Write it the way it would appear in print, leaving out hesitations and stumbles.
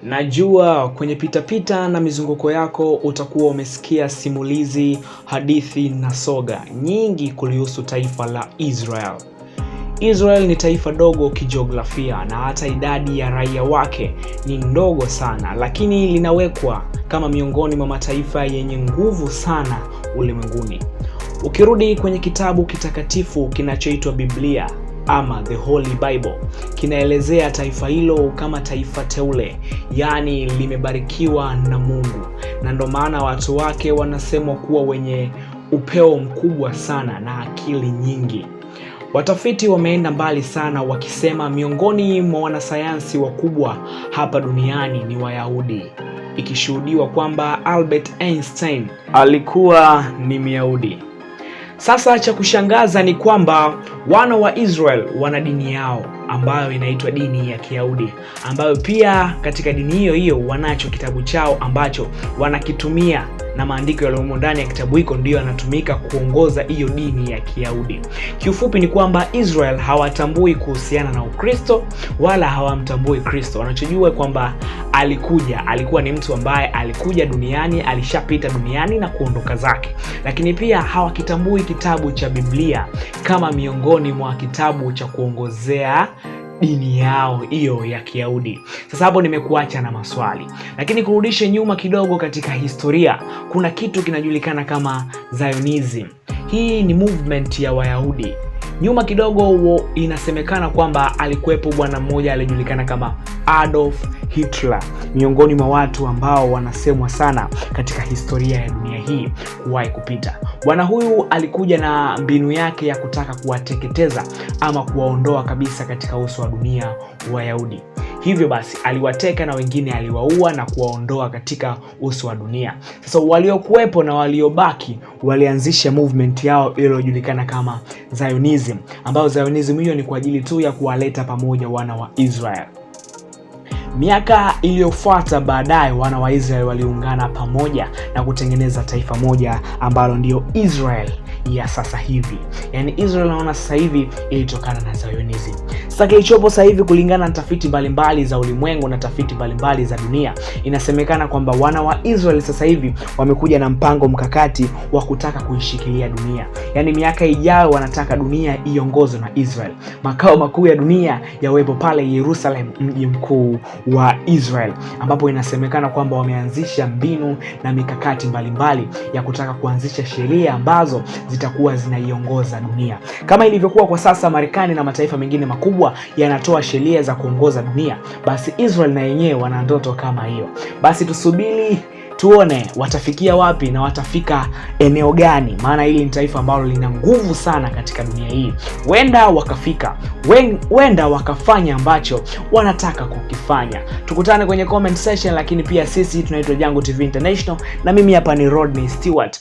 Najua kwenye pitapita na mizunguko yako utakuwa umesikia simulizi, hadithi na soga nyingi kulihusu taifa la Israel. Israel ni taifa dogo kijiografia na hata idadi ya raia wake ni ndogo sana, lakini linawekwa kama miongoni mwa mataifa yenye nguvu sana ulimwenguni. Ukirudi kwenye kitabu kitakatifu kinachoitwa Biblia ama The Holy Bible, kinaelezea taifa hilo kama taifa teule, yani limebarikiwa na Mungu, na ndo maana watu wake wanasemwa kuwa wenye upeo mkubwa sana na akili nyingi. Watafiti wameenda mbali sana wakisema miongoni mwa wanasayansi wakubwa hapa duniani ni Wayahudi, ikishuhudiwa kwamba Albert Einstein alikuwa ni Myahudi. Sasa cha kushangaza ni kwamba wana wa Israel wana dini yao ambayo inaitwa dini ya Kiyahudi, ambayo pia katika dini hiyo hiyo wanacho kitabu chao ambacho wanakitumia, na maandiko yaliyomo ndani ya kitabu hiko ndio yanatumika kuongoza hiyo dini ya Kiyahudi. Kiufupi ni kwamba Israel hawatambui kuhusiana na Ukristo wala hawamtambui Kristo. Wanachojua kwamba alikuwa ni mtu ambaye alikuja duniani, alishapita duniani na kuondoka zake. Lakini pia hawakitambui kitabu cha Biblia kama miongoni mwa kitabu cha kuongozea dini yao hiyo ya Kiyahudi. Sasa hapo nimekuacha na maswali, lakini kurudishe nyuma kidogo katika historia, kuna kitu kinajulikana kama Zionism. Hii ni movement ya Wayahudi. Nyuma kidogo inasemekana kwamba alikuwepo bwana mmoja aliyejulikana kama Adolf Hitler, miongoni mwa watu ambao wanasemwa sana katika historia ya dunia hii kuwahi kupita. Bwana huyu alikuja na mbinu yake ya kutaka kuwateketeza ama kuwaondoa kabisa katika uso wa dunia Wayahudi. Hivyo basi aliwateka na wengine aliwaua na kuwaondoa katika uso wa dunia. Sasa waliokuwepo na waliobaki walianzisha movement yao iliyojulikana kama Zionism, ambayo Zionism hiyo ni kwa ajili tu ya kuwaleta pamoja wana wa Israel. Miaka iliyofuata baadaye, wana wa Israel waliungana pamoja na kutengeneza taifa moja ambalo ndio Israel ya sasa hivi. Yaani Israel naona sasa hivi ilitokana na Zionism. Sasa kilichopo sasa hivi, kulingana na tafiti mbalimbali za ulimwengu na tafiti mbalimbali za dunia, inasemekana kwamba wana wa Israel sasa hivi wamekuja na mpango mkakati wa kutaka kuishikilia dunia. Yaani miaka ijayo wanataka dunia iongozwe na Israel. Makao makuu ya dunia yawepo pale Yerusalem, mji mkuu wa Israel, ambapo inasemekana kwamba wameanzisha mbinu na mikakati mbalimbali ya kutaka kuanzisha sheria ambazo zitakuwa zinaiongoza dunia. Kama ilivyokuwa kwa sasa Marekani na mataifa mengine makubwa yanatoa sheria za kuongoza dunia, basi Israel na yenyewe wana ndoto kama hiyo. Basi tusubiri tuone watafikia wapi na watafika eneo gani, maana hili ni taifa ambalo lina nguvu sana katika dunia hii. Wenda wakafika, wenda wakafanya ambacho wanataka kukifanya. Tukutane kwenye comment section, lakini pia sisi tunaitwa Jungle TV International na mimi hapa ni Rodney Stewart.